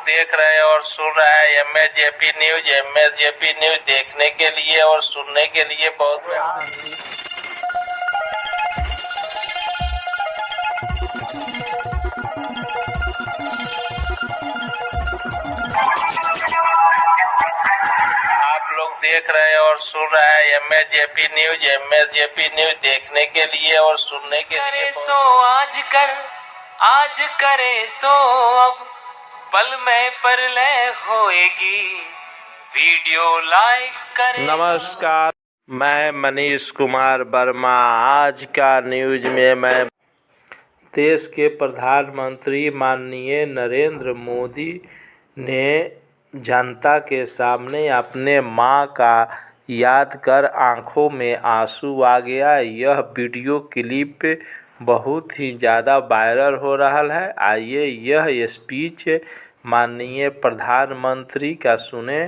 देख रहे हैं और सुन रहे हैं एमएसजेपी न्यूज। एमएसजेपी न्यूज देखने के लिए और सुनने के लिए बहुत आप लोग देख रहे हैं और सुन रहे हैं एमएसजेपी न्यूज। एमएसजेपी न्यूज देखने के लिए और सुनने के लिए सो आज करे सो अब पल में परलय होएगी, वीडियो लाइक करें। नमस्कार, मैं मनीष कुमार वर्मा। आज का न्यूज में मैं देश के प्रधानमंत्री माननीय नरेंद्र मोदी ने जनता के सामने अपने मां का याद कर आंखों में आंसू आ गया। यह वीडियो क्लिप बहुत ही ज़्यादा वायरल हो रहा है। आइए यह स्पीच माननीय प्रधानमंत्री का सुने,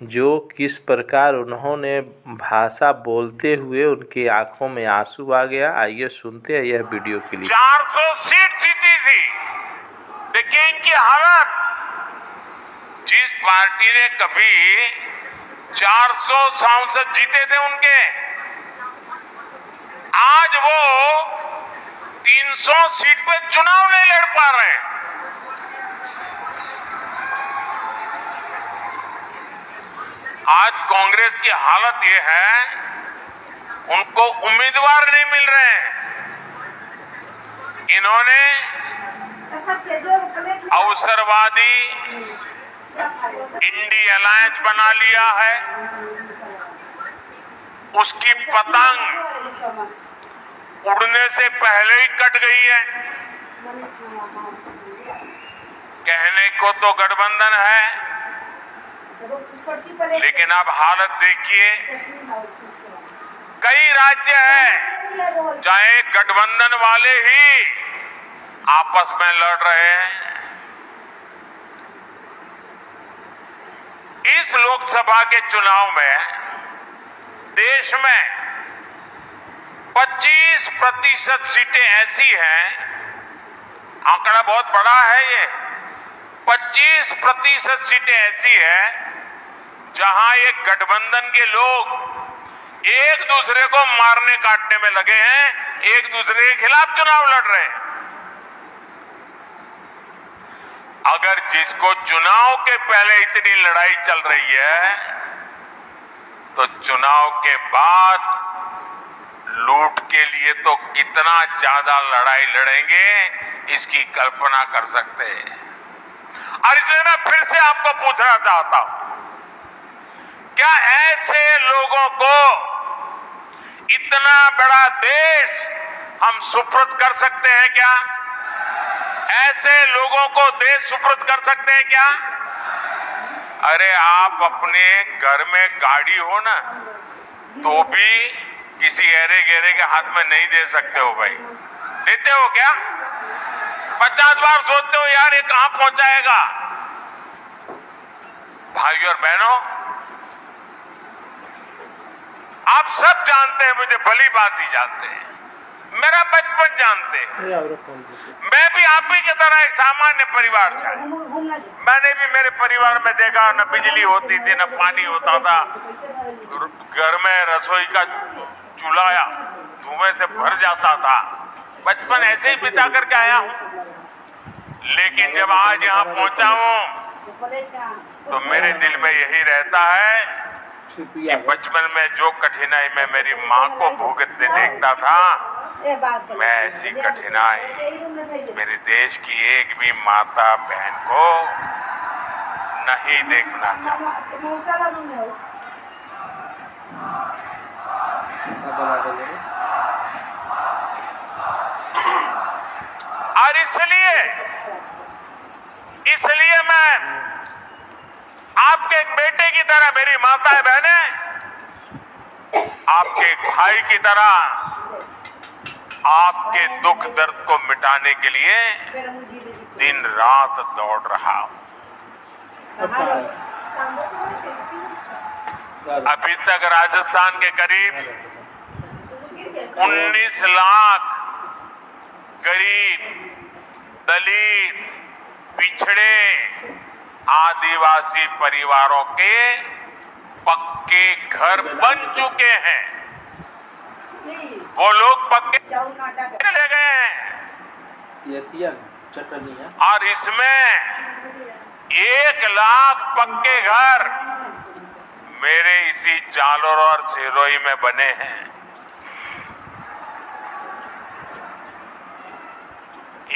जो किस प्रकार उन्होंने भाषा बोलते हुए उनकी आंखों में आंसू आ गया। आइए सुनते हैं यह वीडियो क्लिप। 400 सीट जीती थी। देखिए इनकी हालत। जिस पार्टी ने कभी 400 सांसद जीते थे उनके, आज वो 300 सीट पे चुनाव नहीं लड़ पा रहे हैं। आज कांग्रेस की हालत ये है, उनको उम्मीदवार नहीं मिल रहे हैं। इन्होंने अवसरवादी इंडी अलायंस बना लिया है। उसकी पतंग उड़ने से पहले ही कट गई है। कहने को तो गठबंधन है, लेकिन अब हालत देखिए। कई राज्य हैं चाहे गठबंधन वाले ही आपस में लड़ रहे हैं। इस लोकसभा के चुनाव में देश में 25% सीटें ऐसी हैं, आंकड़ा बहुत बड़ा है ये, 25% सीटें ऐसी हैं जहां ये गठबंधन के लोग एक दूसरे को मारने काटने में लगे हैं, एक दूसरे के खिलाफ चुनाव लड़ रहे हैं। अगर जिसको चुनाव के पहले इतनी लड़ाई चल रही है, तो चुनाव के बाद लूट के लिए तो कितना ज्यादा लड़ाई लड़ेंगे, इसकी कल्पना कर सकते हैं। और इसलिए मैं फिर से आपको पूछना चाहता हूं, क्या ऐसे लोगों को इतना बड़ा देश हम सुपुर्द कर सकते हैं क्या? ऐसे लोगों को देश सुपुर्द कर सकते हैं क्या? अरे आप अपने घर में गाड़ी हो ना, तो भी किसी ऐरे गहरे के हाथ में नहीं दे सकते हो भाई। देते हो क्या? 50 बार सोचते हो यार ये कहां पहुंचाएगा। भाइयों और बहनों, आप सब जानते हैं, मुझे भली बात ही जानते हैं, मेरा बचपन जानते हैं। मैं भी आप ही की तरह एक सामान्य परिवार से आया। मैंने भी मेरे परिवार में देखा, न बिजली होती थी, न पानी होता था। घर में रसोई का चूल्हा धुएं से भर जाता था। बचपन ऐसे ही बिता करके आया हूं। लेकिन जब आज यहाँ पहुंचा हूं, तो मेरे दिल में यही रहता है कि बचपन में जो कठिनाई मैं मेरी माँ को भुगतते देखता था, मैं ऐसी कठिनाई मेरे देश की एक भी माता बहन को नहीं देखना चाहता। और इसलिए मैं आपके एक बेटे की तरह, मेरी माता बहने, आपके एक भाई की तरह आपके दुख दर्द को मिटाने के लिए दिन रात दौड़ रहा हूं। अभी तक राजस्थान के करीब 19 लाख गरीब, दलित, पिछड़े, आदिवासी परिवारों के पक्के घर बन चुके हैं। वो लोग पक्के ले गए हैं और इसमें 1 लाख पक्के घर मेरे इसी जालोर और सिरोही में बने हैं।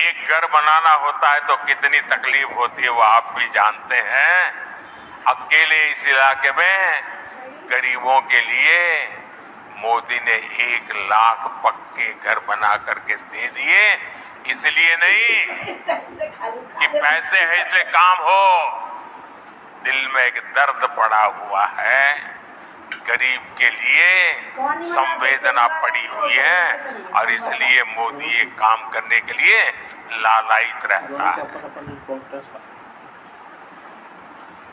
एक घर बनाना होता है तो कितनी तकलीफ होती है वो आप भी जानते हैं। अकेले इस इलाके में गरीबों के लिए मोदी ने 1 लाख पक्के घर बना करके दे दिए। इसलिए नहीं कि पैसे है इसलिए काम हो, दिल में एक दर्द पड़ा हुआ है, गरीब के लिए संवेदना पड़ी हुई है और इसलिए मोदी ये काम करने के लिए लालायित रहता है।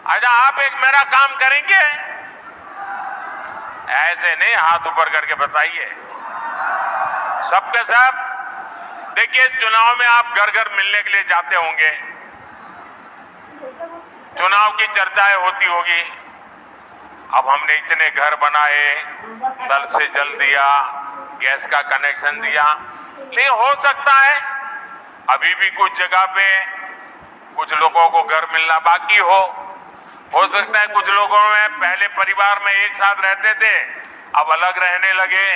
अच्छा, आप एक मेरा काम करेंगे? ऐसे नहीं हाथ ऊपर करके बताइए। सबके सब देखिए, चुनाव में आप घर घर मिलने के लिए जाते होंगे, चुनाव की चर्चाएं होती होगी। अब हमने इतने घर बनाए, नल से जल दिया, गैस का कनेक्शन दिया, लेकिन हो सकता है अभी भी कुछ जगह पे कुछ लोगों को घर मिलना बाकी हो सकता है कुछ लोगों में पहले परिवार में एक साथ रहते थे, अब अलग रहने लगे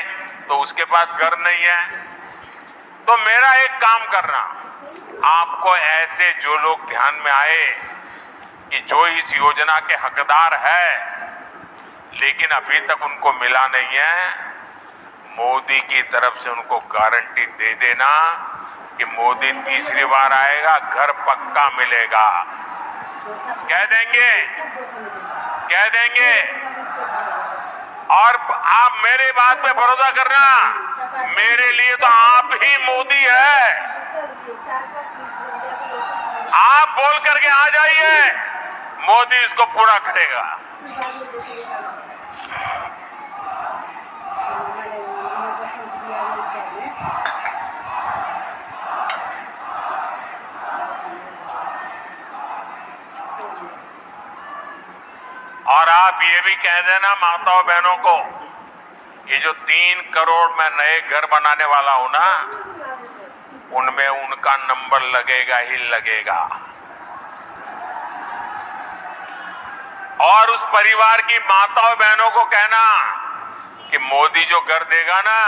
तो उसके पास घर नहीं है। तो मेरा एक काम करना, आपको ऐसे जो लोग ध्यान में आए कि जो इस योजना के हकदार है लेकिन अभी तक उनको मिला नहीं है, मोदी की तरफ से उनको गारंटी दे देना कि मोदी तीसरी बार आएगा, घर पक्का मिलेगा। कह देंगे। और आप मेरे बात पे भरोसा करना, मेरे लिए तो आप ही मोदी है। आप बोल करके आ जाइए, मोदी इसको पूरा करेगा। और आप ये भी कह देना माताओं बहनों को, ये जो 3 करोड़ मैं नए घर बनाने वाला हूं ना, उनमें उनका नंबर लगेगा ही लगेगा। और उस परिवार की माताओं बहनों को कहना कि मोदी जो घर देगा ना,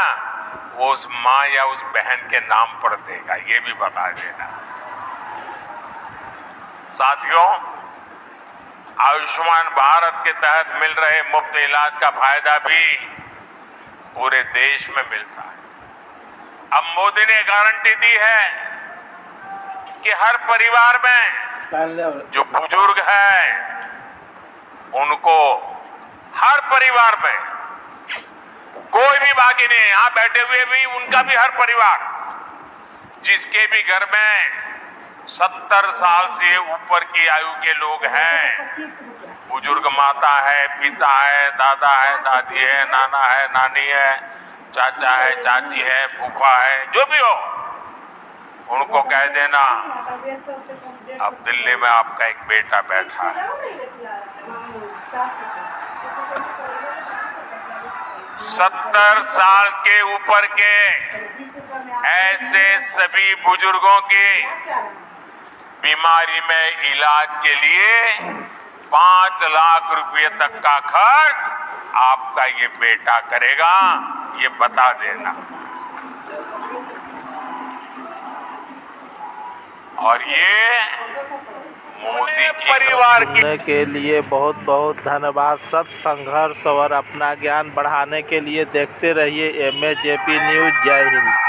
वो उस माँ या उस बहन के नाम पर देगा, ये भी बता देना। साथियों, आयुष्मान भारत के तहत मिल रहे मुफ्त इलाज का फायदा भी पूरे देश में मिलता है। अब मोदी ने गारंटी दी है कि हर परिवार में जो बुजुर्ग है उनको, हर परिवार में कोई भी बाकी नहीं, यहां बैठे हुए भी उनका भी हर परिवार जिसके भी घर में 70 साल से ऊपर की आयु के लोग हैं, बुजुर्ग माता है, पिता है, दादा है, दादी है, नाना है, नानी है, चाचा है, चाची है, फूफा है, जो भी हो, उनको कह देना अब दिल्ली में आपका एक बेटा बैठा है। 70 साल के ऊपर के ऐसे सभी बुजुर्गों की बीमारी में इलाज के लिए 5 लाख रुपए तक का खर्च आपका ये बेटा करेगा, ये बता देना। और ये मोदी परिवार की सुनने के लिए बहुत बहुत धन्यवाद। सत्य, संघर्ष और अपना ज्ञान बढ़ाने के लिए देखते रहिए MAJP न्यूज। जय हिंद।